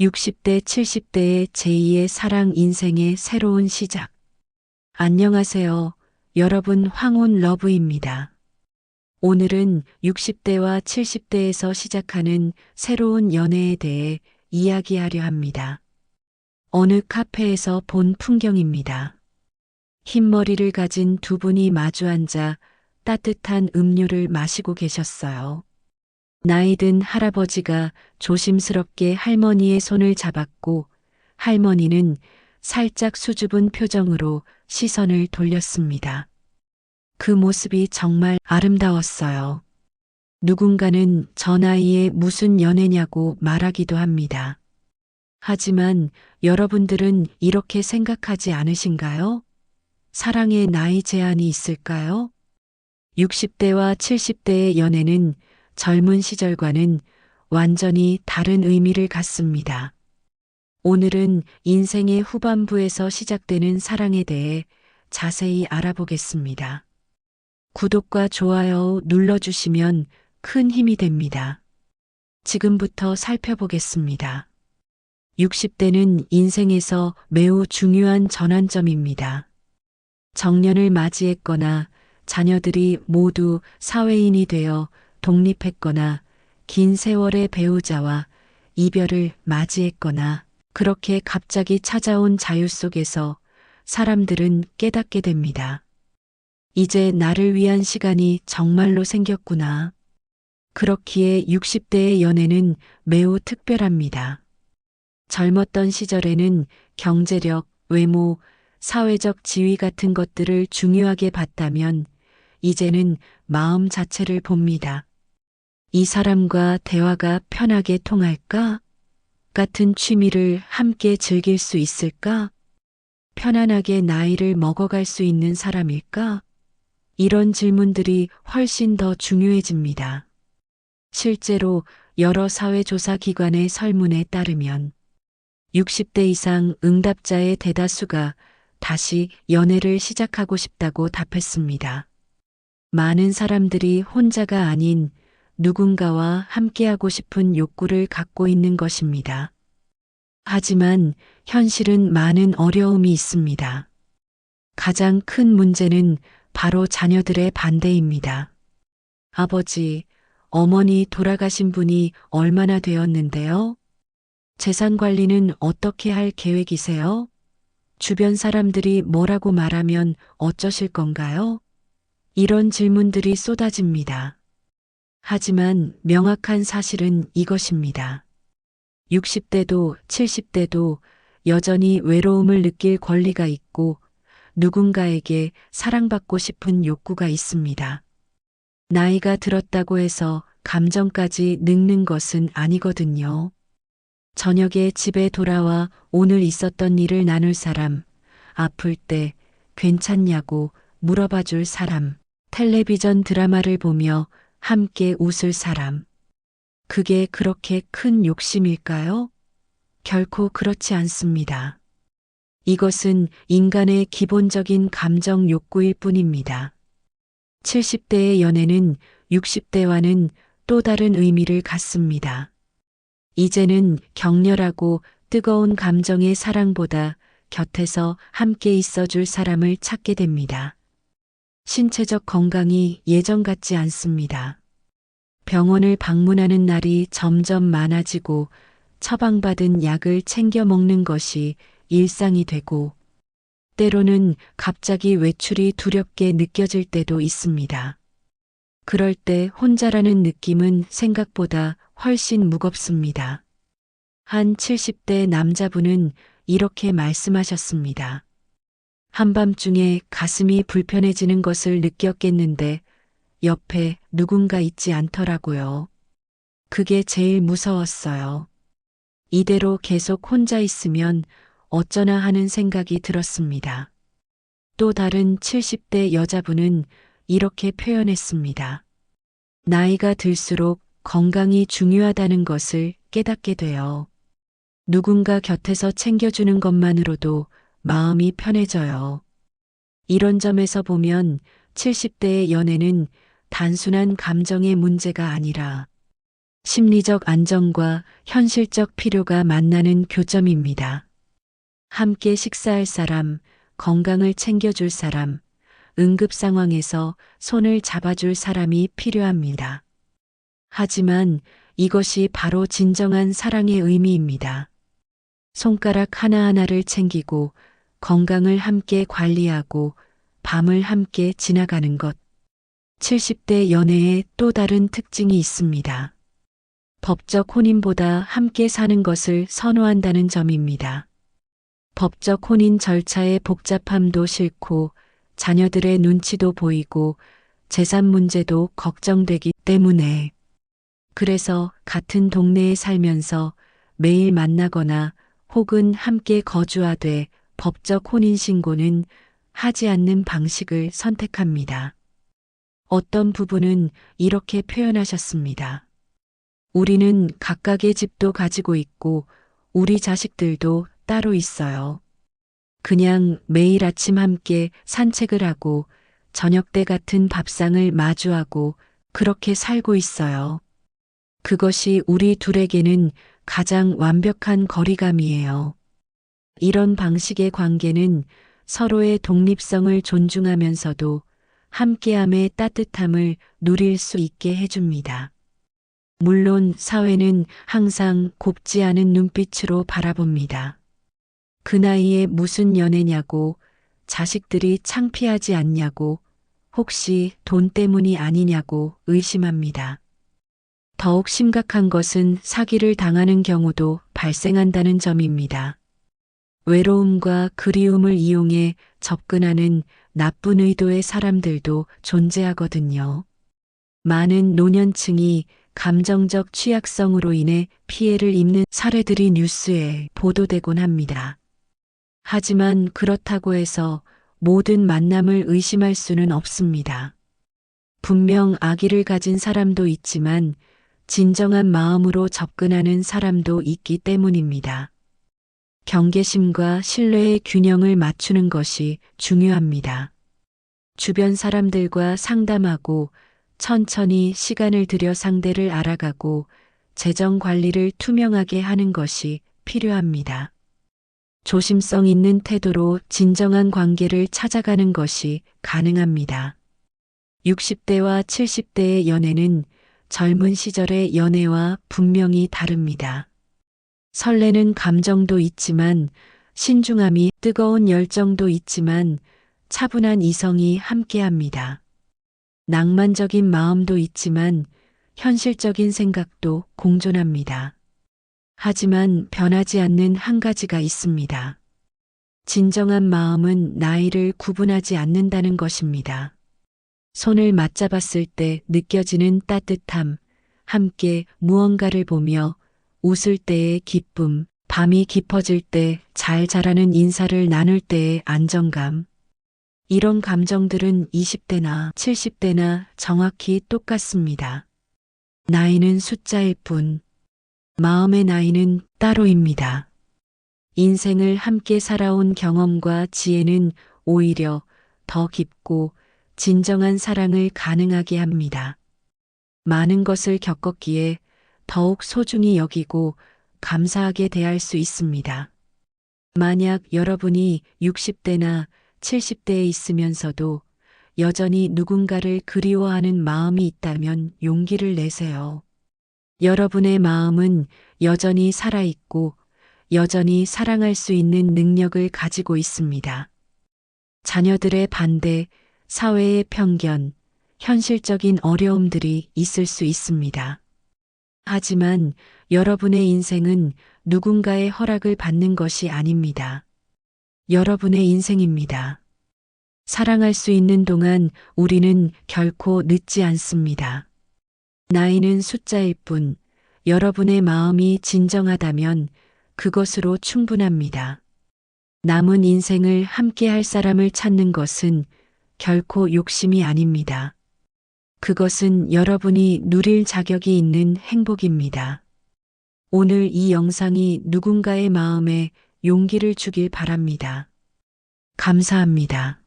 60대, 70대의 제2의 사랑 인생의 새로운 시작. 안녕하세요. 여러분 황혼 러브입니다. 오늘은 60대와 70대에서 시작하는 새로운 연애에 대해 이야기하려 합니다. 어느 카페에서 본 풍경입니다. 흰머리를 가진 두 분이 마주 앉아 따뜻한 음료를 마시고 계셨어요. 나이 든 할아버지가 조심스럽게 할머니의 손을 잡았고 할머니는 살짝 수줍은 표정으로 시선을 돌렸습니다. 그 모습이 정말 아름다웠어요. 누군가는 저 나이에 무슨 연애냐고 말하기도 합니다. 하지만 여러분들은 이렇게 생각하지 않으신가요? 사랑에 나이 제한이 있을까요? 60대와 70대의 연애는 젊은 시절과는 완전히 다른 의미를 갖습니다. 오늘은 인생의 후반부에서 시작되는 사랑에 대해 자세히 알아보겠습니다. 구독과 좋아요 눌러주시면 큰 힘이 됩니다. 지금부터 살펴보겠습니다. 60대는 인생에서 매우 중요한 전환점입니다. 정년을 맞이했거나 자녀들이 모두 사회인이 되어 독립했거나 긴 세월의 배우자와 이별을 맞이했거나 그렇게 갑자기 찾아온 자유 속에서 사람들은 깨닫게 됩니다. 이제 나를 위한 시간이 정말로 생겼구나. 그렇기에 60대의 연애는 매우 특별합니다. 젊었던 시절에는 경제력, 외모, 사회적 지위 같은 것들을 중요하게 봤다면 이제는 마음 자체를 봅니다. 이 사람과 대화가 편하게 통할까? 같은 취미를 함께 즐길 수 있을까? 편안하게 나이를 먹어갈 수 있는 사람일까? 이런 질문들이 훨씬 더 중요해집니다. 실제로 여러 사회조사 기관의 설문에 따르면 60대 이상 응답자의 대다수가 다시 연애를 시작하고 싶다고 답했습니다. 많은 사람들이 혼자가 아닌 누군가와 함께하고 싶은 욕구를 갖고 있는 것입니다. 하지만 현실은 많은 어려움이 있습니다. 가장 큰 문제는 바로 자녀들의 반대입니다. 아버지, 어머니 돌아가신 분이 얼마나 되었는데요? 재산 관리는 어떻게 할 계획이세요? 주변 사람들이 뭐라고 말하면 어쩌실 건가요? 이런 질문들이 쏟아집니다. 하지만 명확한 사실은 이것입니다. 60대도 70대도 여전히 외로움을 느낄 권리가 있고 누군가에게 사랑받고 싶은 욕구가 있습니다. 나이가 들었다고 해서 감정까지 늙는 것은 아니거든요. 저녁에 집에 돌아와 오늘 있었던 일을 나눌 사람, 아플 때 괜찮냐고 물어봐 줄 사람, 텔레비전 드라마를 보며 함께 웃을 사람. 그게 그렇게 큰 욕심일까요? 결코 그렇지 않습니다. 이것은 인간의 기본적인 감정 욕구일 뿐입니다. 70대의 연애는 60대와는 또 다른 의미를 갖습니다. 이제는 격렬하고 뜨거운 감정의 사랑보다 곁에서 함께 있어줄 사람을 찾게 됩니다. 신체적 건강이 예전 같지 않습니다. 병원을 방문하는 날이 점점 많아지고 처방받은 약을 챙겨 먹는 것이 일상이 되고 때로는 갑자기 외출이 두렵게 느껴질 때도 있습니다. 그럴 때 혼자라는 느낌은 생각보다 훨씬 무겁습니다. 한 70대 남자분은 이렇게 말씀하셨습니다. 한밤중에 가슴이 불편해지는 것을 느꼈겠는데 옆에 누군가 있지 않더라고요. 그게 제일 무서웠어요. 이대로 계속 혼자 있으면 어쩌나 하는 생각이 들었습니다. 또 다른 70대 여자분은 이렇게 표현했습니다. 나이가 들수록 건강이 중요하다는 것을 깨닫게 돼요. 누군가 곁에서 챙겨주는 것만으로도 마음이 편해져요. 이런 점에서 보면 70대의 연애는 단순한 감정의 문제가 아니라 심리적 안정과 현실적 필요가 만나는 교점입니다. 함께 식사할 사람, 건강을 챙겨줄 사람, 응급 상황에서 손을 잡아줄 사람이 필요합니다. 하지만 이것이 바로 진정한 사랑의 의미입니다. 손가락 하나하나를 챙기고 건강을 함께 관리하고 밤을 함께 지나가는 것. 70대 연애에 또 다른 특징이 있습니다. 법적 혼인보다 함께 사는 것을 선호한다는 점입니다. 법적 혼인 절차의 복잡함도 싫고 자녀들의 눈치도 보이고 재산 문제도 걱정되기 때문에 그래서 같은 동네에 살면서 매일 만나거나 혹은 함께 거주하되 법적 혼인신고는 하지 않는 방식을 선택합니다. 어떤 부부는 이렇게 표현하셨습니다. 우리는 각각의 집도 가지고 있고 우리 자식들도 따로 있어요. 그냥 매일 아침 함께 산책을 하고 저녁 때 같은 밥상을 마주하고 그렇게 살고 있어요. 그것이 우리 둘에게는 가장 완벽한 거리감이에요. 이런 방식의 관계는 서로의 독립성을 존중하면서도 함께함의 따뜻함을 누릴 수 있게 해줍니다. 물론 사회는 항상 곱지 않은 눈빛으로 바라봅니다. 그 나이에 무슨 연애냐고, 자식들이 창피하지 않냐고, 혹시 돈 때문이 아니냐고 의심합니다. 더욱 심각한 것은 사기를 당하는 경우도 발생한다는 점입니다. 외로움과 그리움을 이용해 접근하는 나쁜 의도의 사람들도 존재하거든요. 많은 노년층이 감정적 취약성으로 인해 피해를 입는 사례들이 뉴스에 보도되곤 합니다. 하지만 그렇다고 해서 모든 만남을 의심할 수는 없습니다. 분명 악의를 가진 사람도 있지만 진정한 마음으로 접근하는 사람도 있기 때문입니다. 경계심과 신뢰의 균형을 맞추는 것이 중요합니다. 주변 사람들과 상담하고 천천히 시간을 들여 상대를 알아가고 재정 관리를 투명하게 하는 것이 필요합니다. 조심성 있는 태도로 진정한 관계를 찾아가는 것이 가능합니다. 60대와 70대의 연애는 젊은 시절의 연애와 분명히 다릅니다. 설레는 감정도 있지만 신중함이 뜨거운 열정도 있지만 차분한 이성이 함께합니다. 낭만적인 마음도 있지만 현실적인 생각도 공존합니다. 하지만 변하지 않는 한 가지가 있습니다. 진정한 마음은 나이를 구분하지 않는다는 것입니다. 손을 맞잡았을 때 느껴지는 따뜻함, 함께 무언가를 보며 웃을 때의 기쁨, 밤이 깊어질 때 잘 자라는 인사를 나눌 때의 안정감. 이런 감정들은 20대나 70대나 정확히 똑같습니다. 나이는 숫자일 뿐, 마음의 나이는 따로입니다. 인생을 함께 살아온 경험과 지혜는 오히려 더 깊고 진정한 사랑을 가능하게 합니다. 많은 것을 겪었기에 더욱 소중히 여기고 감사하게 대할 수 있습니다. 만약 여러분이 60대나 70대에 있으면서도 여전히 누군가를 그리워하는 마음이 있다면 용기를 내세요. 여러분의 마음은 여전히 살아있고 여전히 사랑할 수 있는 능력을 가지고 있습니다. 자녀들의 반대, 사회의 편견, 현실적인 어려움들이 있을 수 있습니다. 하지만 여러분의 인생은 누군가의 허락을 받는 것이 아닙니다. 여러분의 인생입니다. 사랑할 수 있는 동안 우리는 결코 늦지 않습니다. 나이는 숫자일 뿐 여러분의 마음이 진정하다면 그것으로 충분합니다. 남은 인생을 함께 할 사람을 찾는 것은 결코 욕심이 아닙니다. 그것은 여러분이 누릴 자격이 있는 행복입니다. 오늘 이 영상이 누군가의 마음에 용기를 주길 바랍니다. 감사합니다.